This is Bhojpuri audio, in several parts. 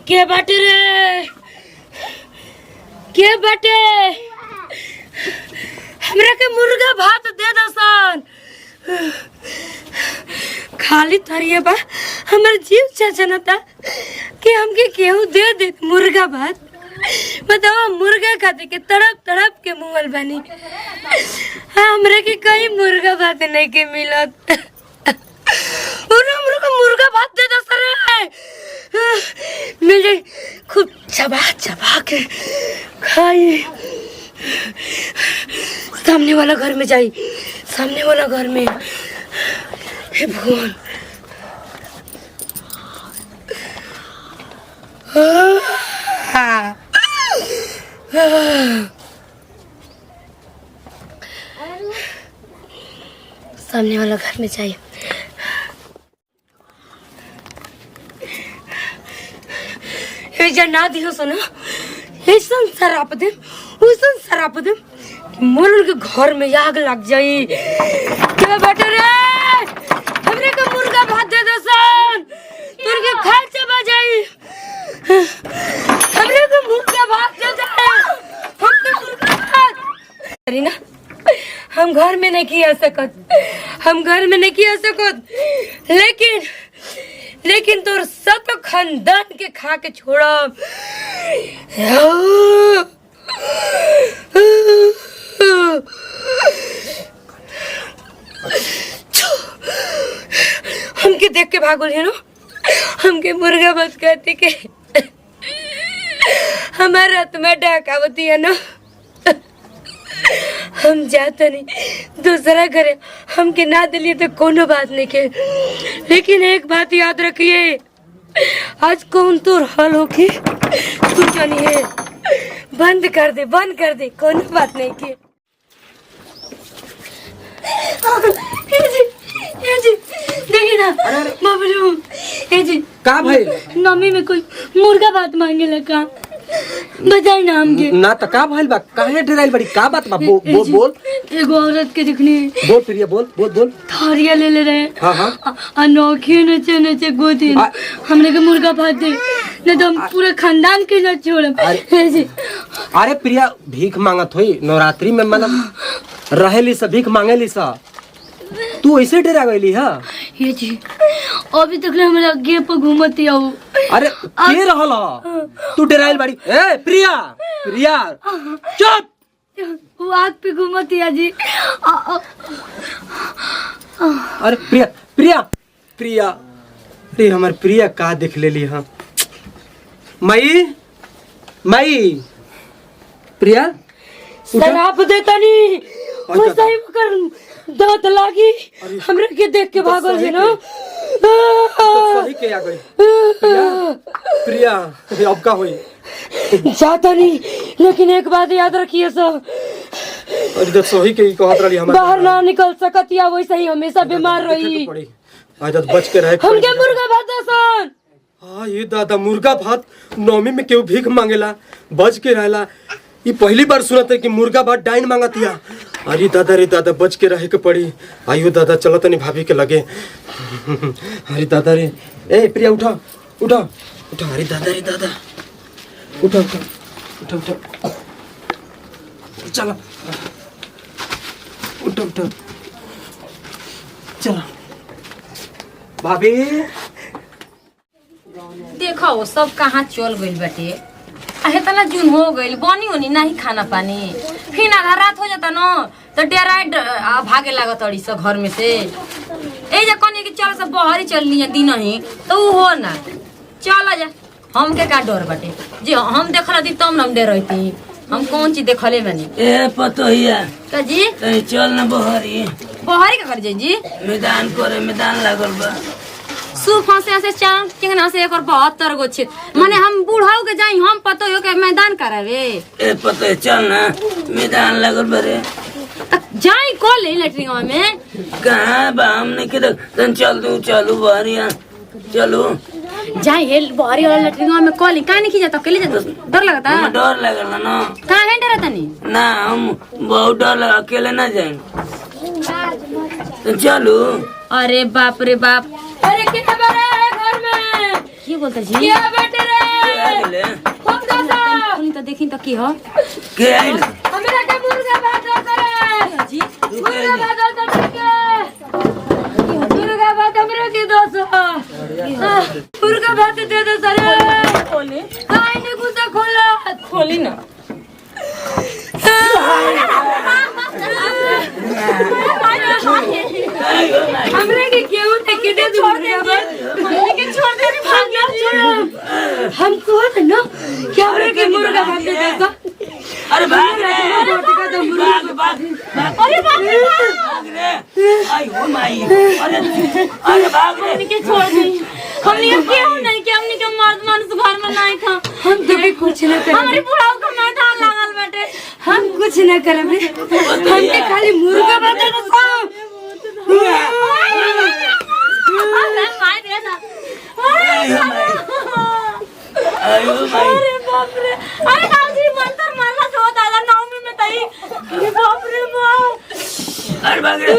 के बाटे रे के बाटे हमरा के मुर्गा भात दे दसन खाली थरिया बा हमर जीव चचनता कि हमके केहू दे दे मुर्गा भात बताओ मुर्गा खाते के तड़प के मुंगल बनी हमरा के कहीं मुर्गा भात नहीं के मिलत मुर्गा भात दे दो सर मिले खूब चबा के खाई सामने वाला घर में जाई सामने वाला घर में हे भगवान सामने वाला घर में जाइए ना दियो सुनो ऐसा शराब दे मोल के घर में आग लग जाई क्या बेटे रे हमरे को मुर्गा भात दे दो सन तुर के खाल चबा जाई हमरे को मुर्गा भात दे दे हमके मुर्गा भात अरे ना हम घर में नहीं किया सकत लेकिन तोर सब खानदान के खा के छोड़ा हमके देख के भागल है ना हमके मुर्गा बस कहती के हमारे हाथ में डाकावती है ना हम जाते नहीं दूसरा घरे हमके ना दिलिए तो कोनो बात नहीं के लेकिन एक बात याद रखिए आज कौन तो हल होके तू जानिए बंद कर दे कोनो बात नहीं के जी देखिए ना बाबू जी का भाई नमी में कोई मुर्गा भात मांगे लगा बताई ना हमके ना तो का भइल बा काहे डराइल बड़ी का बात बा बोल एगो औरत के दिखनी बोल प्रिया बोल थारिया ले रहे हां अनोखी नचे गोदी हमने के मुर्गा भात दे नहीं तो हम पूरे खानदान के न छोड़म अरे प्रिया भीख मांगत होई नवरात्रि में मतलब रहेली सब भीख मांगेली सा तू ऐसे डरा गईली हां ये जी अभी तक हमरा आगे पे घूमती आओ अरे के रहल तू डराइल बाड़ी ए प्रिया चुप वो आग पे घूमती है जी अरे प्रिया अरे हमार प्रिया का देख लेली हां मई प्रिया शराब देता नहीं वो सही कर दांत लागी हमरा के देख के भागल है ना सही के आ गई प्रिया अब का होई जाता नहीं लेकिन एक बात याद रखिए सब अरे तो सही के कहत रही हम बाहर ना निकल सकत या वैसे ही हमेशा बीमार रही आज तो बच के रहे हमके मुर्गा भात दसन हां ये दादा मुर्गा भात नौमी में केहू भीख मांगेला बच के रहेला ये पहली बार सुनत है कि मुर्गा भात डाइन मांगतिया अरे दादा बच के रहे के पड़ी आइयो दादा चलो तनी भाभी के लगे अरे दादा रे ए प्रिया उठा अरे दादा उठा चलो उठा चलो भाभी देखो वो सब कहाँ चल गइल बाटे इतना जून हो गइल बनी होनी नहीं खाना पानी फिर आधा रात हो जाता न तो डेराइट भागे लागत अड़ी सब घर में से ए जे कनी के चल सब बहरी चलनी है दिन ही तो उ हो ना चल जा हमके का डर बाटे जी हम देख रही तब न हम डर रही हम कौन चीज देखले बनी ए पतोहिया का जी चल न बहरी का कर जी मैदान लागल बा सूफा से चार चिंगना से एक और 72 गो छे माने हम बूढ़ाऊ के जाई हम पतो हो के मैदान करावे ए पतो चल ना मैदान लगल बरे जाई को ले लेटरिंग में कहां बा हमने के तन चलू बहरिया चलो जाई हेल बहरी वाला लेटरिंग में को ले काहे नहीं जाता अकेले जाता डर लगता डर लगल ना काहे डरता नहीं ना हम बहुत डर लगा अकेले ना जाए तो चलो अरे बाप रे बाप अरे कितना बड़ा है की बोलता जी क्या बेटे रे ले खूब दादा खोली तो देखी तो की हो के आइल हमरा के मुर्गा भात दो करे जी मुर्गा भात दो के मुर्गा भात हमरा के दो मुर्गा भात दे दो सर खोली काहे ने गुस्सा खोला खोली ना हमरे के क्यों टेके दे छोड़ दे हमरे के छोड़ दे भाग जा हम कहत न कि हमरे के मुर्गा भात दे दो अरे भाग रे भाग भाग अरे बाप रे भाग रे आई हो माई अरे भाग रे हमने के छोड़ दी हमने क्यों नहीं कि हमने के मर्द मानुस घर में नहीं था हम तो भी कुछ न करे हमारी बुढ़ाऊ का मैदान लागल बेटे हम कुछ न करे हम के खाली मुर्गा भात दे दो आयो माई अरे बाप रे अरे दादी मंत्र मारला तो दादा नवमी में तई अरे बाप रे बाप अरे भाग रे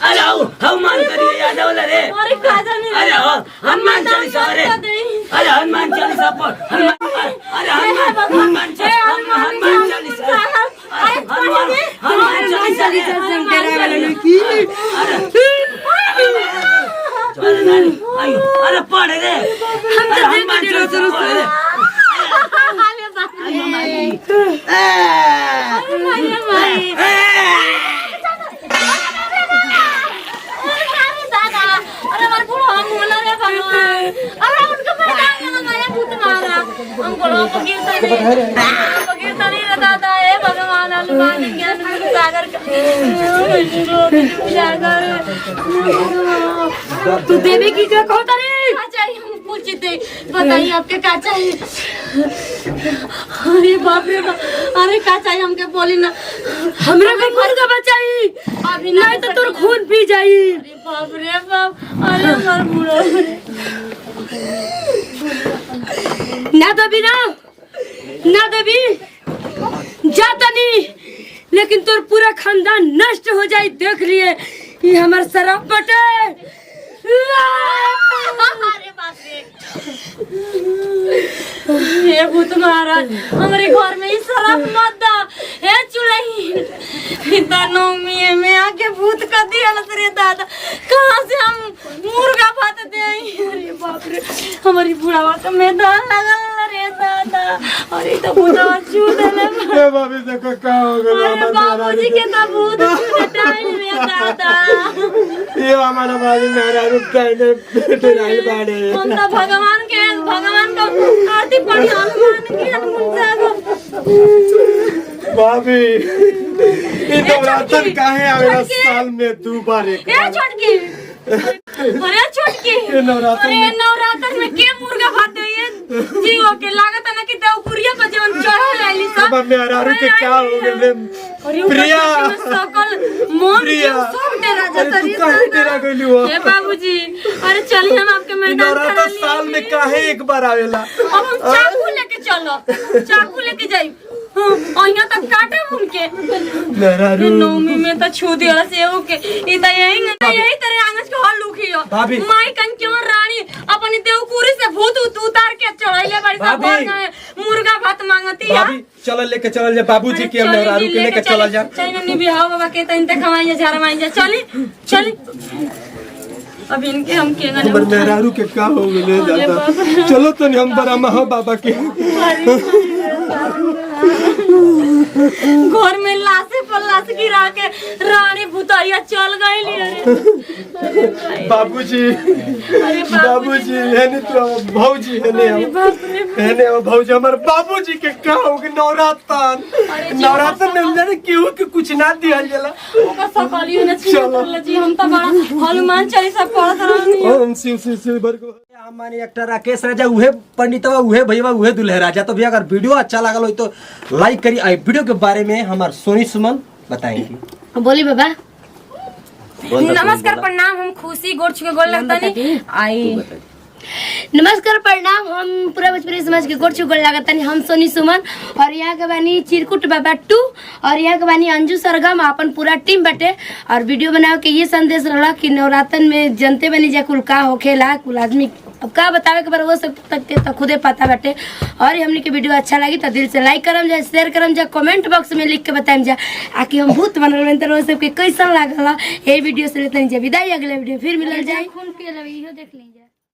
अरे आओ हम मान करिए याद वाला रे अरे काजा नहीं अरे आओ हनुमान चालीसा रे अरे हनुमान चालीसा पढ़ अरे हनुमान चालीसा हनुमान चालीसा अरे पढ़ रे हनुमान चालीसा पढ़ रे तू देवी की क्या कहता रे बताइए आपके क्या चाहिए अरे बाप रे बाप अरे क्या चाहिए हमके बोली ना हमरा के मुर्गा बचाई अभी नहीं तो तोर खून पी जाई अरे बाप रे बाप अरे हमार बुढ़ा ना देवी ना देवी जाता नहीं लेकिन तोर पूरा खानदान नष्ट हो जाए देख लिए ये हमार शराब बटे अरे बाप रे हे भूत महाराज हमारे घर में ही शराब मत दा हे चुड़ैल पिता नवमी में आके भूत का दिया रे दादा कहाँ से हम मुर्गा भात दे अरे बाप रे हमारी बुढ़ावा का मैदान लगल रे दादा अरे तो भूतवा छू देले ए बाबी देखो का हो गेल अरे बाबूजी के तो भूत छू टाइम रे दादा ये हमारा बाबी मेरा रुकता है बेटे राइल बाड़े हम तो भगवान का आरती पढ़ी हनुमान की हनुमान बाबी ये नवरात्र काहे आवेला साल में 2 बार एक ए छोटकी अरे छोटकी ये नवरात्र अरे नवरात्र में के मुर्गा भात दे जीव के लागत है ना कि देवपुरिया पर जवन चढ़ल आइली सब अब मेरा रु के क्या हो गेल प्रिया सकल मोन प्रिया सब डेरा अरे जाता तू काहे डेरा गइली हो ए बाबूजी अरे चलिए हम आपके मैदान नवरात्र साल में काहे एक बार आवेला अब हम चाकू लेके चलो चाकू लेके जाई अहिया तक काटे उनके मेरा रु नवमी में तो छू दिया सेव के ई त यही तरह आंगन के हल लुखियो भाभी। माई कन क्यों रानी अपनी देवकुरी से भूत उतार के चढ़ाइले बड़ी सब भाभी। घर में मुर्गा भात मांगती है भाभी चल लेके चल जा बाबूजी के हम नवरारू के लेके चला जा चाहिए नहीं भी हां बाबा के त इनते खवाइए झरमाइए चली चली अब इनके हम के हमर मेहरारू के का हो गेले दादा चलो तो हम बड़ा महा बाबा के घर में लाशे पर लाश गिरा के रानी भूतैया चल गईली अरे बाबूजी अरे बाबूजी हेने तो भौजी हेने हेने भौजी हमर बाबूजी के का हो गए नवरात्र में जाने केहू के कुछ ना दिहल जाला ओका सकलियो ने छीन जी हम त बड़ा हनुमान चालीसा पढ़त रहनी ओम शिव शिव शिव बरको हमारे एक्टर राकेश राजा उहे पंडितवा उहे भैया उहे दुल्हे राजा। तो भैया अगर वीडियो अच्छा लागल हो तो लाइक करी। आई वीडियो के बारे में हमार सोनी सुमन बताएंगी। बोली बाबा नमस्कार प्रणाम हम खुशी गोड़ छुके गोड़ लगता नहीं आई नमस्कार प्रणाम। हम पूरा भोजपुरी समाज के गोड़ चुगड़ लागत तनी। हम सोनी सुमन और यहाँ के बानी चिरकुट बाबा 2 और यहाँ के बानी अंजू सरगम अपन पूरा टीम बटे। और वीडियो बनाओ के ये संदेश रहा कि नवरात्रन में जनते बनी जा कुल का होखेला, कुल आदमी अब का बतावे के बार वो सब तक तो खुदे पता बटे। और हमने के वीडियो अच्छा लगी तो दिल से लाइक करम जा, शेयर करम जा, कमेंट बॉक्स में लिख के बताएम जा आकि हम भूत बनल बन तो सबके कैसा लागल। ये वीडियो से लेते जा विदाई, अगले वीडियो फिर मिलल जाए। खून के लगी देख लीजिए।